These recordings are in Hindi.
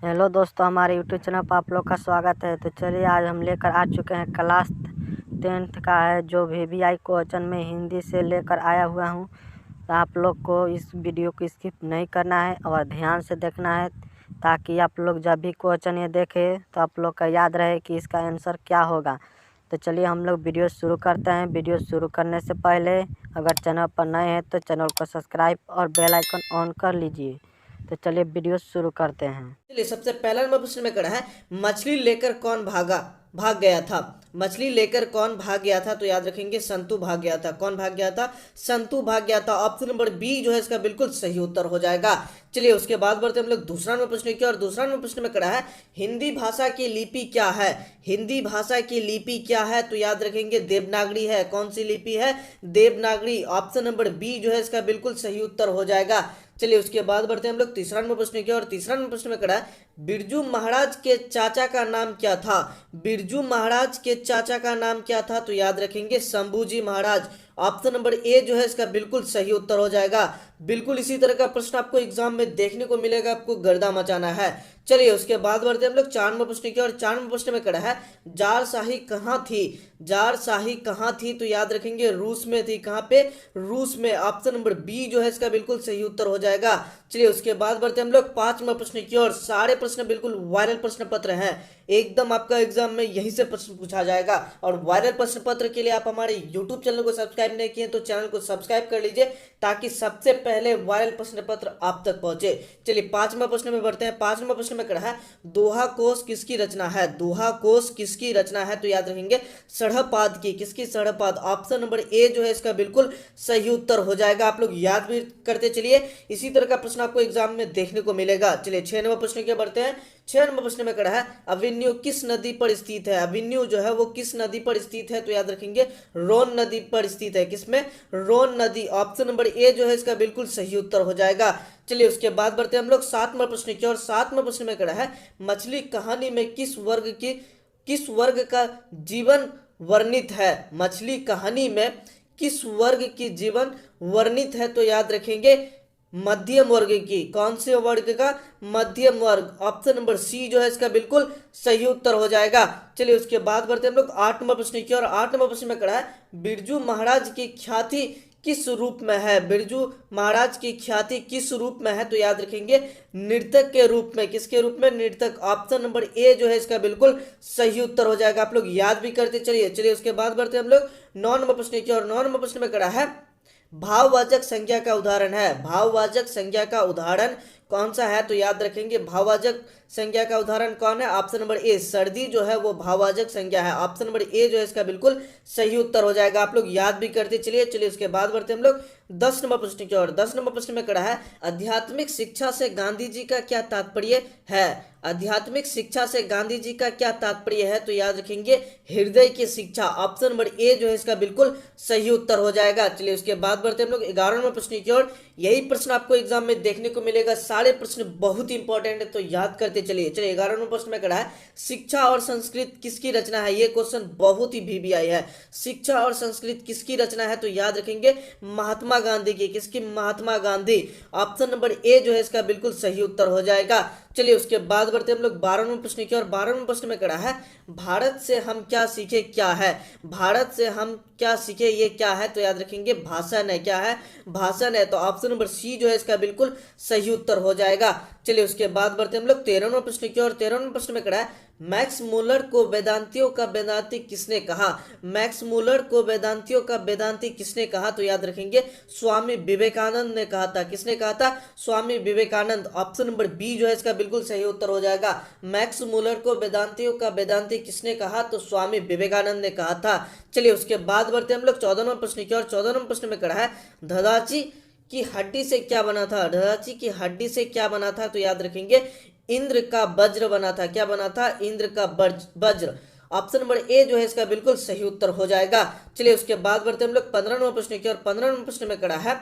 हेलो दोस्तों, हमारे यूट्यूब चैनल पर आप लोग का स्वागत है। तो चलिए, आज हम लेकर आ चुके हैं क्लास 10th का है जो VVI क्वेश्चन में हिंदी से लेकर आया हुआ हूँ। तो आप लोग को इस वीडियो को स्किप नहीं करना है और ध्यान से देखना है, ताकि आप लोग जब भी क्वेश्चन ये देखें तो आप लोग का याद रहे कि इसका आंसर क्या होगा। तो चलिए हम लोग वीडियो शुरू करते हैं। वीडियो शुरू करने से पहले अगर चैनल पर नए हैं तो चैनल को सब्सक्राइब और बेल आइकन ऑन कर लीजिए। तो चलिए वीडियो शुरू करते हैं। चलिए, सबसे पहला नंबर प्रश्न में खड़ा है, मछली लेकर कौन भाग गया था। मछली लेकर कौन भाग गया था? तो याद रखेंगे, संतु भाग गया था। कौन भाग गया था? संतु भाग गया था। ऑप्शन नंबर बी जो है इसका बिल्कुल सही उत्तर हो जाएगा। चलिए, उसके बाद बढ़ते हम लोग दूसरा नंबर प्रश्न की। और दूसरा नंबर प्रश्न में खड़ा है, हिंदी भाषा की लिपि क्या है? हिंदी भाषा की लिपि क्या है? तो याद रखेंगे, देवनागरी है। कौन सी लिपि है? देवनागरी। ऑप्शन नंबर बी जो है इसका बिल्कुल सही उत्तर हो जाएगा। चलिए, उसके बाद बढ़ते हैं हम लोग तीसरा नंबर प्रश्न की। और तीसरा नंबर प्रश्न में खड़ा है, बिरजू महाराज के चाचा का नाम क्या था? बिरजू महाराज के चाचा का नाम क्या था? तो याद रखेंगे, शंभूजी महाराज। ऑप्शन नंबर ए जो है इसका बिल्कुल सही उत्तर हो जाएगा। बिल्कुल इसी तरह का प्रश्न आपको एग्जाम में देखने को मिलेगा, आपको गर्दा मचाना है। चलिए, उसके बाद बढ़ते हम लोग 4 नंबर प्रश्न की। और 4 नंबर प्रश्न में खड़ा है, जार शाही कहाँ थी? जार शाही कहाँ थी? तो याद रखेंगे, रूस में थी। कहाँ पे? रूस में। ऑप्शन नंबर बी जो है इसका बिल्कुल सही उत्तर हो जाएगा। चलिए, उसके बाद बढ़ते हम लोग 5 नंबर प्रश्न की। और सारे प्रश्न बिल्कुल वायरल प्रश्न पत्र हैं, एकदम आपका एग्जाम में यहीं से प्रश्न पूछा जाएगा। और वायरल प्रश्न पत्र के लिए आप हमारे यूट्यूब चैनल को सब्सक्राइब नहीं किए तो चैनल को सब्सक्राइब कर लीजिए, ताकि सबसे पहले वायरल प्रश्न पत्र आप तक पहुंचे। चलिए, 5वां प्रश्न में बढ़ते हैं। 5वां प्रश्न में खड़ा है, दोहा कोश किसकी रचना है? दोहा कोश किसकी रचना है? तो याद रखेंगे, सड़पाद की। किसकी? सड़पाद। ऑप्शन नंबर ए जो है इसका बिल्कुल सही उत्तर हो जाएगा। आप लोग याद भी करते चलिए, इसी तरह का प्रश्न आपको एग्जाम में देखने को मिलेगा। चलिए, 6 नंबर प्रश्न के बढ़ते हैं। 6 नंबर प्रश्न में खड़ा है, अभिन्यु किस नदी पर स्थित है? अभिन्यु जो है वो किस नदी पर स्थित है? तो याद रखेंगे, रोन नदी पर स्थित है। किसमें? रोन नदी। ऑप्शन नंबर ए जो है इसका बिल्कुल सही उत्तर हो जाएगा। चलिए, उसके बाद बढ़ते हैं हम लोग 7 नंबर प्रश्न की। और 7 नंबर प्रश्न में खड़ा है, मछली कहानी में किस वर्ग का जीवन वर्णित है? मछली कहानी में किस वर्ग की जीवन वर्णित है? तो याद रखेंगे, मध्यम वर्ग की। कौन से वर्ग का? मध्यम वर्ग। ऑप्शन नंबर सी जो है इसका बिल्कुल सही उत्तर हो जाएगा। चलिए, उसके बाद बढ़ते हम लोग 8 नंबर प्रश्न की। और 8 नंबर प्रश्न में खड़ा है, बिरजू महाराज की ख्याति किस रूप में है? बिरजू महाराज की ख्याति किस रूप में है? तो याद रखेंगे, नृतक के रूप में। किसके रूप में? नृतक। ऑप्शन नंबर ए जो है इसका बिल्कुल सही उत्तर हो जाएगा। आप लोग याद भी करते चलिए। चलिए, उसके बाद बढ़ते हम लोग 9 नंबर प्रश्न की। और 9 नंबर प्रश्न में खड़ा है, भाववाचक संज्ञा का उदाहरण है। भाववाचक संज्ञा का उदाहरण कौन सा है? तो याद रखेंगे, भाववाचक संज्ञा का उदाहरण कौन है? ऑप्शन नंबर ए, सर्दी जो है वो भाववाचक संज्ञा है। ऑप्शन नंबर ए जो है इसका बिल्कुल सही उत्तर हो जाएगा। आप लोग याद भी करते चलिए। चलिए, उसके बाद बढ़ते हम लोग 10 नंबर प्रश्न की। और 10 नंबर प्रश्न में खड़ा है, आध्यात्मिक शिक्षा से गांधी जी का क्या तात्पर्य है? आध्यात्मिक शिक्षा से गांधी जी का क्या तात्पर्य है? तो याद रखेंगे, हृदय की शिक्षा। ऑप्शन नंबर ए जो है इसका बिल्कुल सही उत्तर हो जाएगा। चलिए, उसके बाद बढ़ते हम लोग 11 नंबर प्रश्न की ओर। यही प्रश्न आपको एग्जाम में देखने को मिलेगा। सारे प्रश्न बहुत इंपॉर्टेंट है, तो याद करते चलिए। चलिए, 11 नंबर प्रश्न में खड़ा है, शिक्षा और संस्कृत किसकी रचना है? ये क्वेश्चन बहुत ही VVI है। शिक्षा और संस्कृत किसकी रचना है? तो याद रखेंगे, महात्मा गांधी की। किसकी? Mahatma Gandhi. Option number A जो है इसका बिल्कुल सही उत्तर हो जाएगा। चलिए, उसके बाद बढ़ते हम लोग 12 नंबर प्रश्न की। और 12 नंबर प्रश्न में खड़ा है, भारत से हम क्या सीखे क्या है? भारत से हम क्या सीखे ये क्या है? तो याद रखेंगे, भाषण है। क्या है? भाषण है। तो ऑप्शन नंबर सी जो है इसका बिल्कुल सही उत्तर हो जाएगा। चलिए, उसके बाद बढ़ते हम लोग 13 नंबर प्रश्न की। और 13 नंबर प्रश्न में खड़ा है, मैक्स मूलर को वेदांतियों का वेदांती किसने कहा? मैक्स मूलर को वेदांतियों का वेदांती किसने कहा? तो याद रखेंगे, स्वामी विवेकानंद ने कहा था। किसने कहा था? Swami Vivekananda. Option number B जो है इसका बिल्कुल सही उत्तर हो जाएगा। मैक्स मूलर को वेदांतियों का वेदांती किसने कहा? तो स्वामी विवेकानंद ने कहा था। चलिए, उसके बाद बढ़ते हम लोग 14 नंबर प्रश्न की। और 14 नंबर प्रश्न में खड़ा है, धदाची की हड्डी से क्या बना था? धदाची की हड्डी से क्या बना था? तो याद रखेंगे, इंद्र का वज्र बना था। क्या बना था? इंद्र का वज्र। ऑप्शन नंबर ए जो है इसका बिल्कुल सही उत्तर हो जाएगा। चलिए, उसके बाद बढ़ते हम लोग 15 नंबर प्रश्न की। और 15 नंबर प्रश्न में खड़ा है,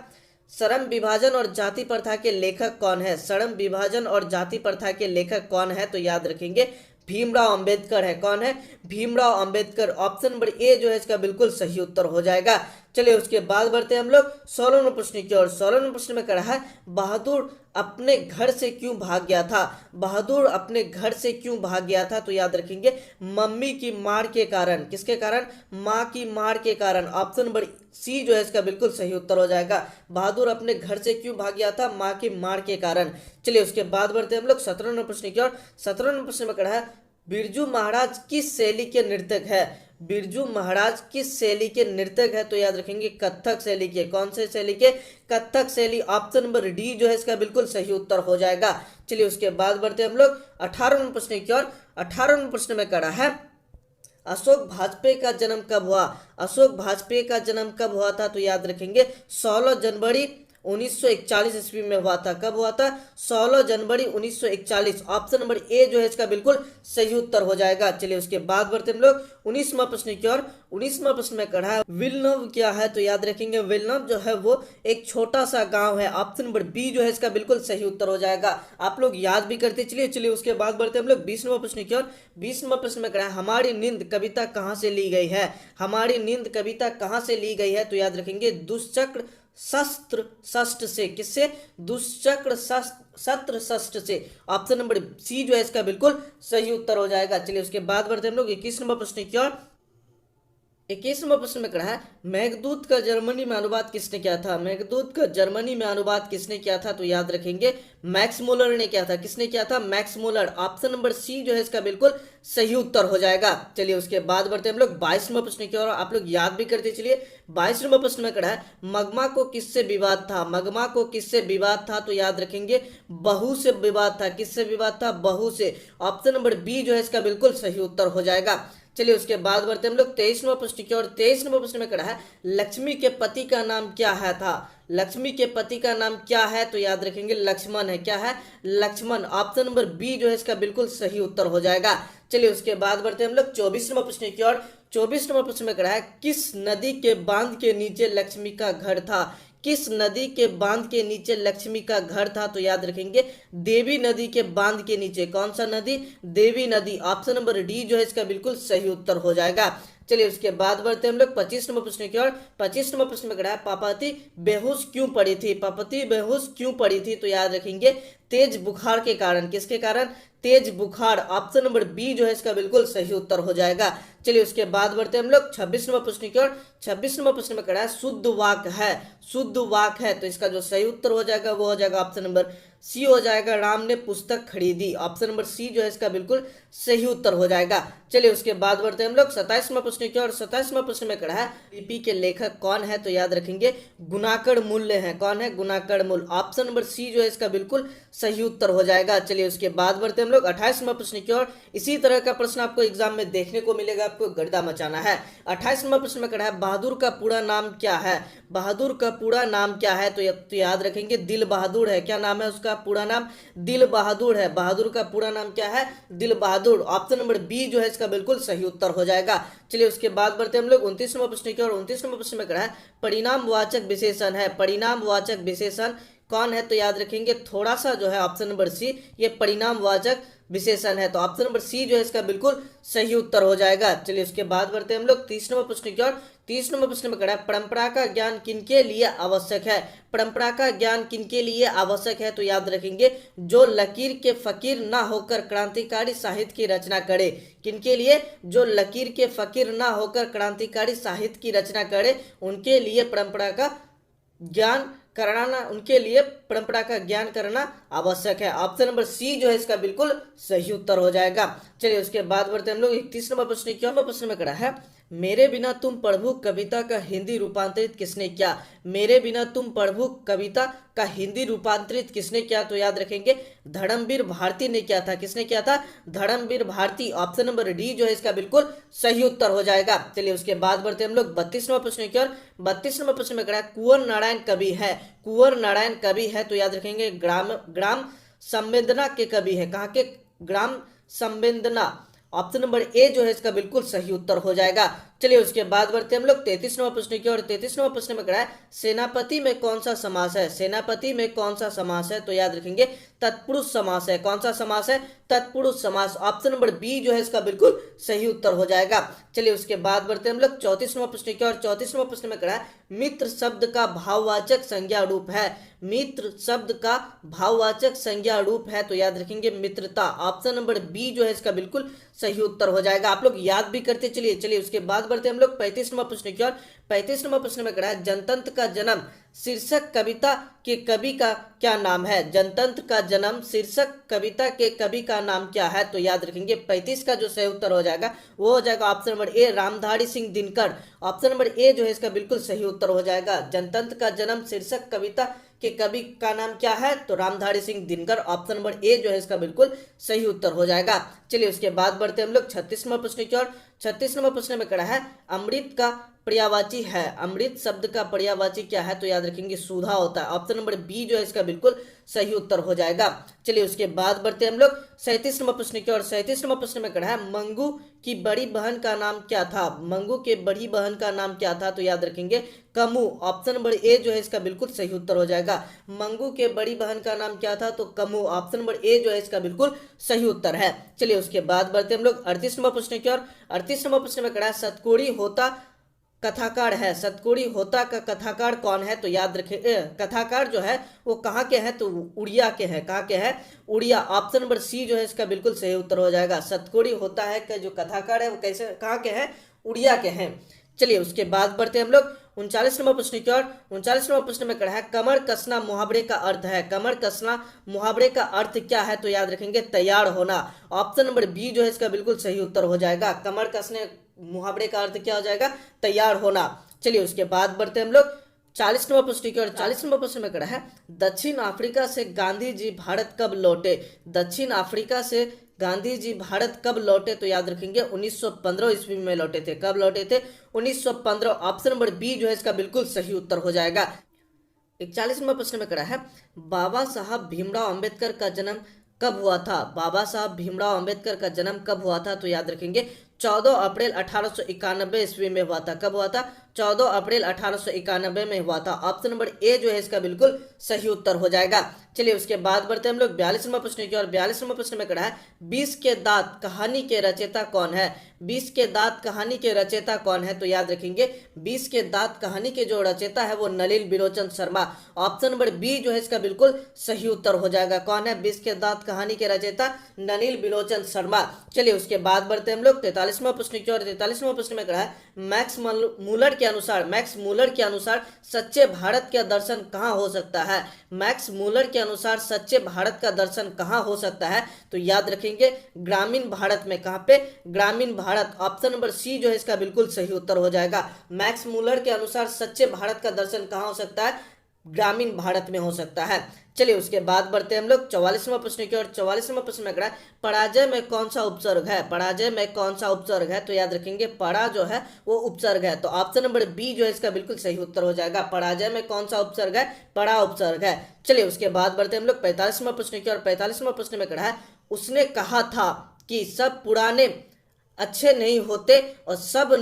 श्रम विभाजन और जाति प्रथा के लेखक कौन है? श्रम विभाजन और जाति प्रथा के लेखक कौन है? तो याद रखेंगे, भीमराव अंबेडकर है। कौन है? Bhimrao Ambedkar. Option number A जो है इसका बिल्कुल सही उत्तर हो जाएगा। चलिए उसके बाद बढ़ते हैं हम लोग 16 नंबर प्रश्न की ओर। 16 नंबर प्रश्न में कह रहा है बहादुर अपने घर से क्यों भाग गया था। बहादुर अपने घर से क्यों भाग गया था, तो याद रखेंगे मम्मी की मार के कारण। किसके कारण? माँ की मार के कारण। ऑप्शन नंबर सी जो है इसका बिल्कुल सही उत्तर हो जाएगा। बहादुर अपने घर से क्यों भाग गया था? माँ की मार के कारण। चलिए उसके बाद बढ़ते हैं हम लोग 17 नंबर प्रश्न की ओर। 17 नंबर प्रश्न में कहा है बिरजू महाराज किस शैली के नृतक है। बिरजू महाराज किस शैली के नृतक है, तो याद रखेंगे कथक शैली के। कौन से शैली के? कथक शैली। ऑप्शन नंबर डी जो है इसका बिल्कुल सही उत्तर हो जाएगा। चलिए उसके बाद बढ़ते हैं हम लोग 18 नंबर प्रश्न की ओर। 18 नंबर प्रश्न में कहा है अशोक वाजपेयी का जन्म कब हुआ। अशोक वाजपेयी का जन्म कब हुआ था, तो याद रखेंगे 16 जनवरी 1941 ईस्वी में हुआ था। कब हुआ था? 16 जनवरी 1941। ऑप्शन नंबर ए जो है इसका बिल्कुल सही उत्तर हो जाएगा। चलिए उसके बाद बढ़ते हम लोग 19वां प्रश्न की ओर। 19वां प्रश्न में कहा है विल्नव क्या है, तो याद रखेंगे विल्नव जो है वो एक छोटा सा गांव है। ऑप्शन नंबर बी जो है इसका बिल्कुल सही उत्तर हो जाएगा। आप लोग याद भी करते चलिए। चलिए उसके बाद बढ़ते हम लोग 20वां प्रश्न की ओर। 20वां प्रश्न में कहा है हमारी नींद कविता कहाँ से ली गई है। हमारी नींद कविता कहाँ से ली गई है, तो याद रखेंगे दुष्चक्र शस्त्र षष्ठ से। किससे? दुष्चक्र सत्र षष्ठ से। ऑप्शन नंबर सी जो है इसका बिल्कुल सही उत्तर हो जाएगा। चलिए उसके बाद बढ़ते हम लोग 21 नंबर प्रश्न की ओर। 21 नंबर प्रश्न में कहा है मेघदूत का जर्मनी में अनुवाद किसने किया था। मेघदूत का जर्मनी में अनुवाद किसने किया था, तो याद रखेंगे मैक्स मुलर ने किया था। किसने किया था? Max Muller. Option number C जो है इसका बिल्कुल सही उत्तर हो जाएगा। चलिए उसके बाद बढ़ते हम लोग 22 नंबर प्रश्न की ओर। आप लोग याद भी करते चलिए। 22 नंबर प्रश्न में कहा है मगमा को किससे विवाद था। मगमा को किससे विवाद था, तो याद रखेंगे बहू से विवाद था। किससे विवाद था? बहू से। ऑप्शन नंबर बी जो है इसका बिल्कुल सही उत्तर हो जाएगा। चलिए उसके बाद बढ़ते हम लोग 23 नंबर प्रश्न की ओर। 23 नंबर प्रश्न में कहा है लक्ष्मी के पति का नाम क्या है था। लक्ष्मी के पति का नाम क्या है, तो याद रखेंगे लक्ष्मण है। क्या है? लक्ष्मण। ऑप्शन नंबर बी जो है इसका बिल्कुल सही उत्तर हो जाएगा। चलिए उसके बाद बढ़ते हम लोग 24 नंबर प्रश्न की ओर। 24 नंबर प्रश्न में कहा है किस नदी के बांध के नीचे लक्ष्मी का घर था। किस नदी के बांध के नीचे लक्ष्मी का घर था, तो याद रखेंगे देवी नदी के बांध के नीचे। कौन सा नदी? देवी नदी। ऑप्शन नंबर डी जो है इसका बिल्कुल सही उत्तर हो जाएगा। चलिए उसके बाद बढ़ते हम लोग 25 नंबर प्रश्न की ओर। 25 नंबर प्रश्न में कहा है पार्वती बेहोश क्यों पड़ी थी। पार्वती बेहोश क्यों पड़ी थी, तो याद रखेंगे तेज बुखार के कारण। किसके कारण? तेज बुखार। ऑप्शन नंबर बी जो है इसका बिल्कुल सही उत्तर हो जाएगा। चलिए उसके बाद बढ़ते हम लोग 26 नंबर प्रश्न की ओर। 26 नंबर प्रश्न में कहा है शुद्ध वाक है। शुद्ध वाक है, तो इसका जो सही उत्तर हो जाएगा वो हो जाएगा ऑप्शन नंबर सी हो जाएगा राम ने पुस्तक खरीदी। ऑप्शन नंबर सी जो है इसका बिल्कुल सही उत्तर हो जाएगा। चलिए उसके बाद बढ़ते हम लोग 27वां प्रश्न की ओर। 27वां प्रश्न में कहा है लिपि के लेखक कौन है, तो याद रखेंगे गुणाकड़ मूल्य है। कौन है? गुणाकड़ मूल्य। ऑप्शन नंबर सी जो है इसका बिल्कुल सही उत्तर हो जाएगा। चलिए उसके बाद बढ़ते हम लोग 28वां प्रश्न की ओर। इसी तरह का प्रश्न आपको एग्जाम में देखने को मिलेगा, आपको गर्दा मचाना है। 28वां प्रश्न में कहा है बहादुर का पूरा नाम क्या है। बहादुर का पूरा नाम क्या है, तो याद रखेंगे दिल बहादुर है। क्या नाम है उसका? पूरा नाम दिल बहादुर है। बहादुर का पूरा नाम क्या है? दिल बहादुर। ऑप्शन नंबर बी जो है इसका बिल्कुल सही उत्तर हो जाएगा। चलिए उसके बाद बढ़ते हम लोग 29 नंबर प्रश्न की ओर। 29 नंबर प्रश्न में कहा है परिणामवाचक विशेषण है। परिणामवाचक विशेषण कौन है, तो याद रखेंगे थोड़ा सा जो है ऑप्शन नंबर सी ये परिणामवाचक विशेषण है। तो ऑप्शन नंबर सी जो है इसका बिल्कुल सही उत्तर हो जाएगा। चलिए उसके बाद बढ़ते हम लोग 30 नंबर प्रश्न की ओर। 30 नंबर प्रश्न में कहा है परंपरा का ज्ञान किनके लिए आवश्यक है। परंपरा का ज्ञान किनके लिए आवश्यक है, तो याद रखेंगे जो लकीर के फकीर ना होकर क्रांतिकारी साहित्य की रचना करे। किनके लिए? जो लकीर के फकीर ना होकर क्रांतिकारी साहित्य की रचना करे, उनके लिए परंपरा का ज्ञान कराना, उनके लिए परंपरा का ज्ञान करना आवश्यक है। ऑप्शन नंबर सी जो है इसका बिल्कुल सही उत्तर हो जाएगा। चलिए उसके बाद बढ़ते हम लोग 31 नंबर प्रश्न की ओर। प्रश्न में कहा है मेरे बिना तुम प्रभु कविता का हिंदी रूपांतरित किसने किया। मेरे बिना तुम प्रभु कविता का हिंदी रूपांतरित किसने किया, तो याद रखेंगे धर्मवीर भारती ने किया था। किसने किया था? Dharamvir Bharati. Option number D जो है इसका बिल्कुल सही उत्तर हो जाएगा। चलिए उसके बाद बढ़ते हम लोग 32 नंबर प्रश्न की ओर। 32 नंबर प्रश्न में कहा कुंवर नारायण कवि है। कुंवर नारायण कवि है, तो याद रखेंगे ग्राम संवेदना के कवि है। कहाँ के? ग्राम संवेदना। ऑप्शन नंबर ए जो है इसका बिल्कुल सही उत्तर हो जाएगा। चलिए उसके बाद बढ़ते हम लोग 33वां प्रश्न की ओर। 33वां प्रश्न में कहा है सेनापति में कौन सा समास है? सेनापति में कौन सा समास है? तो याद रखेंगे तत्पुरुष समास है। कौन सा समास है? तत्पुरुष समास। ऑप्शन नंबर बी जो है इसका बिल्कुल सही उत्तर हो जाएगा। चलिए उसके बाद बढ़ते हम लोग 34वां प्रश्न की ओर। 34वां प्रश्न में कहा है मित्र शब्द का भाववाचक संज्ञा रूप है। मित्र शब्द का भाववाचक संज्ञा रूप है तो याद रखेंगे मित्रता। ऑप्शन नंबर बी जो है इसका बिल्कुल सही उत्तर हो जाएगा। आप लोग याद भी करते चलिए। चलिए उसके बाद बढ़ते हम लोग 35वां प्रश्न की ओर। 35वां प्रश्न में कहा है जनतंत्र का जन्म शीर्षक कविता के कवि का क्या नाम है? जनतंत्र का जन्म शीर्षक कविता के कवि का नाम क्या है? तो याद रखेंगे 35 का जो सही उत्तर हो जाएगा वो हो जाएगा option number A Ramdhari Singh Dinkar. Option number A जो है इसका बिल्कुल सही उत्तर हो जाएगा। जनतंत्र का जन्म शीर्षक कविता के कवि का नाम क्या है? तो Ramdhari Singh Dinkar. Option number A जो है इसका बिल्कुल सही उत्तर हो जाएगा। चलिए उसके बाद बढ़ते हम लोग 36वां प्रश्न की ओर। 36वां प्रश्न में कहा है अमृत का पर्यायवाची है। अमृत शब्द का पर्यायवाची क्या है? तो याद रखेंगे सुधा होता है। ऑप्शन नंबर बी जो है इसका बिल्कुल सही उत्तर हो जाएगा। चलिए उसके बाद बढ़ते हम लोग 37वां प्रश्न की ओर। 37वां प्रश्न में कहा है मंगू की बड़ी बहन का नाम क्या था? मंगू के बड़ी बहन का नाम क्या था? तो याद रखेंगे कमू। ऑप्शन नंबर ए जो है इसका बिल्कुल सही उत्तर हो जाएगा। मंगू के बड़ी बहन का नाम क्या था? तो कमू। ऑप्शन नंबर ए जो है इसका बिल्कुल सही उत्तर है। चलिए उसके बाद बढ़ते हम लोग 38वां प्रश्न की ओर। 38वां प्रश्न में कहा है सतकोड़ी होता कथाकार है। सतकोड़ी होता का कथाकार कौन है? तो याद रखें कथाकार जो है वो कहाँ के हैं? तो उड़िया के हैं। कहाँ के हैं? उड़िया। ऑप्शन नंबर सी जो है इसका बिल्कुल सही उत्तर हो जाएगा। सतकोड़ी होता है का जो कथाकार है वो कैसे कहाँ के हैं? उड़िया के हैं। चलिए उसके बाद बढ़ते हम लोग 39वां प्रश्न की ओर। 39वां प्रश्न में कहा है कमर कसना मुहावरे का अर्थ है। कमर कसना मुहावरे का अर्थ क्या है? तो याद रखेंगे तैयार होना। ऑप्शन नंबर बी जो है इसका बिल्कुल सही उत्तर हो जाएगा। कमर कसने मुहावरे का अर्थ क्या हो जाएगा? तैयार होना। चलिए उसके बाद बढ़ते हम लोग 40वां प्रश्न की ओर। 40वां प्रश्न में कहा है दक्षिण अफ्रीका से गांधी जी भारत कब लौटे? दक्षिण अफ्रीका से गांधी जी भारत कब लौटे? तो याद रखेंगे 1915 ईस्वी में लौटे थे। कब लौटे थे? 1915। ऑप्शन नंबर बी जो है इसका बिल्कुल सही उत्तर हो जाएगा। 41वां प्रश्न में कहा है बाबा साहब भीमराव अंबेडकर का जन्म कब हुआ था? बाबा साहब भीमराव अंबेडकर का जन्म कब हुआ था? तो याद रखेंगे 14 अप्रैल 1891 ईस्वी में हुआ था। कब हुआ था? 14 अप्रैल 1891 में हुआ था। ऑप्शन नंबर ए जो है इसका बिल्कुल सही उत्तर हो जाएगा। चलिए उसके बाद बढ़ते हम लोग 42वां प्रश्न की ओर। 42वां प्रश्न में कहा है 20 के दांत कहानी के रचयिता कौन है? 20 के दांत कहानी के रचयिता कौन है? तो याद रखेंगे 20 के दांत कहानी के जो रचयिता है वो नलिन बिलोचन शर्मा। ऑप्शन नंबर बी जो है इसका बिल्कुल सही उत्तर हो जाएगा। कौन है 20 के दांत कहानी के रचयिता? नलिन बिलोचन शर्मा। चलिए उसके बाद बढ़ते हम लोग 43वां प्रश्न की ओर। 43वां प्रश्न में कहा है मैक्स मूलर के अनुसार सच्चे भारत का दर्शन कहाँ हो सकता है? मैक्स मूलर के अनुसार सच्चे भारत का दर्शन कहाँ हो सकता है? तो याद रखेंगे ग्रामीण भारत में। कहाँ पे? ग्रामीण भारत। ऑप्शन नंबर सी जो है इसका बिल्कुल सही उत्तर हो जाएगा। मैक्स मूलर के अनुसार सच्चे भारत का दर्शन कहाँ हो सकता है? ग्रामीण भारत में हो सकता है। चलिए उसके बाद बढ़ते हम लोग 44वां प्रश्न की ओर। 44वां प्रश्न में कहा है पराजय में कौन सा उपसर्ग है? पराजय में कौन सा उपसर्ग है? तो याद रखेंगे परा जो है वो उपसर्ग है। तो ऑप्शन नंबर बी जो है इसका बिल्कुल सही उत्तर हो जाएगा। पराजय में कौन सा उपसर्ग है? परा उपसर्ग है। चलिए उसके बाद बढ़ते हम लोग 45वां प्रश्न की ओर। 45वां प्रश्न में कहा है उसने कहा था कि सब पुराने अच्छे नहीं होते और सब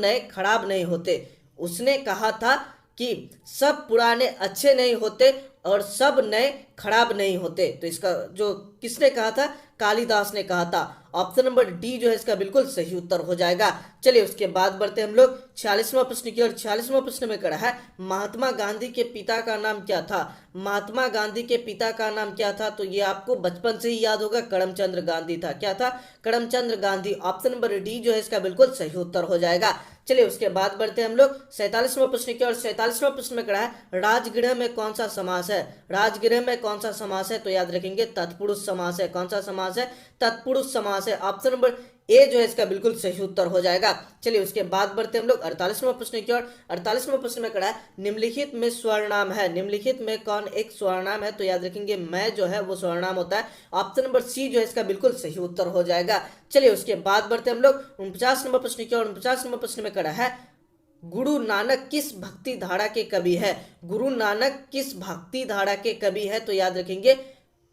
नए खराब नहीं होते। उसने कहा था कि सब पुराने अच्छे नहीं होते और सब नए खराब नहीं होते। तो इसका जो किसने कहा था? कालिदास ने कहा था। ऑप्शन नंबर डी जो है इसका बिल्कुल सही उत्तर हो जाएगा। चलिए उसके बाद बढ़ते हम लोग 46वां प्रश्न की ओर। 46वां प्रश्न में कहा है महात्मा गांधी के पिता का नाम क्या था? महात्मा गांधी के पिता का नाम क्या था? तो ये आपको बचपन से ही याद होगा, करमचंद्र गांधी था। क्या था? Karamchandra Gandhi. Option number D जो है इसका बिल्कुल सही उत्तर हो जाएगा। चलिए उसके बाद बढ़ते हम लोग 47वां प्रश्न की ओर। 47वां प्रश्न में कहा है राजगृह में कौन सा समास है? राजगृह में कौन सा समास है? तो याद रखेंगे तत्पुरुष समास है। कौन सा समास है? तत्पुरुष समास है। ऑप्शन नंबर ए जो है इसका बिल्कुल सही उत्तर हो जाएगा। चलिए उसके बाद बढ़ते हम लोग 48वां प्रश्न की ओर। 48वां प्रश्न में कहा है निम्नलिखित में स्वर्णाम है। निम्नलिखित में कौन एक स्वर्णाम है? तो याद रखेंगे मैं जो है वो स्वर्णाम होता है। ऑप्शन नंबर सी जो है इसका बिल्कुल सही उत्तर हो जाएगा। चलिए उसके बाद बढ़ते हम लोग 49 नंबर प्रश्न की ओर। 49 नंबर प्रश्न में कहा है गुरु नानक किस भक्ति धारा के कवि है? गुरु नानक किस भक्ति धारा के कवि है? तो याद रखेंगे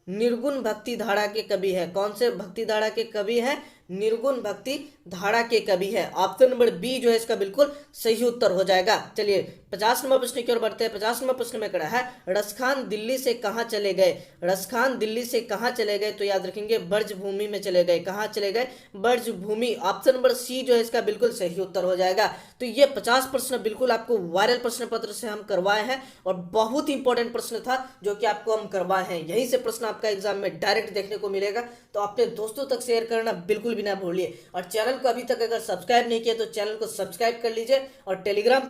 निर्गुण भक्ति धारा के कवि है। कौन से भक्ति धारा के कवि है? निर्गुण भक्ति धारा के कवि है। ऑप्शन नंबर बी जो है इसका बिल्कुल सही उत्तर हो जाएगा। चलिए 50 नंबर प्रश्न की ओर बढ़ते हैं। 50 नंबर प्रश्न में कड़ा है रसखान दिल्ली से कहाँ चले गए। रसखान दिल्ली से कहाँ चले गए, तो याद रखेंगे ब्रज भूमि में चले गए। कहाँ चले गए, ब्रज भूमि। ऑप्शन नंबर सी जो है इसका बिल्कुल सही उत्तर हो जाएगा। तो ये 50 प्रश्न बिल्कुल आपको वायरल प्रश्न पत्र से हम करवाए हैं और बहुत ही इंपॉर्टेंट प्रश्न था जो कि आपको हम करवाए हैं। यहीं से प्रश्न आपका एग्जाम में डायरेक्ट देखने को मिलेगा, तो अपने दोस्तों तक शेयर करना बिल्कुल भी ना भूलिए। और चैनल को अभी तक अगर सब्सक्राइब नहीं किया तो चैनल को सब्सक्राइब कर लीजिए और टेलीग्राम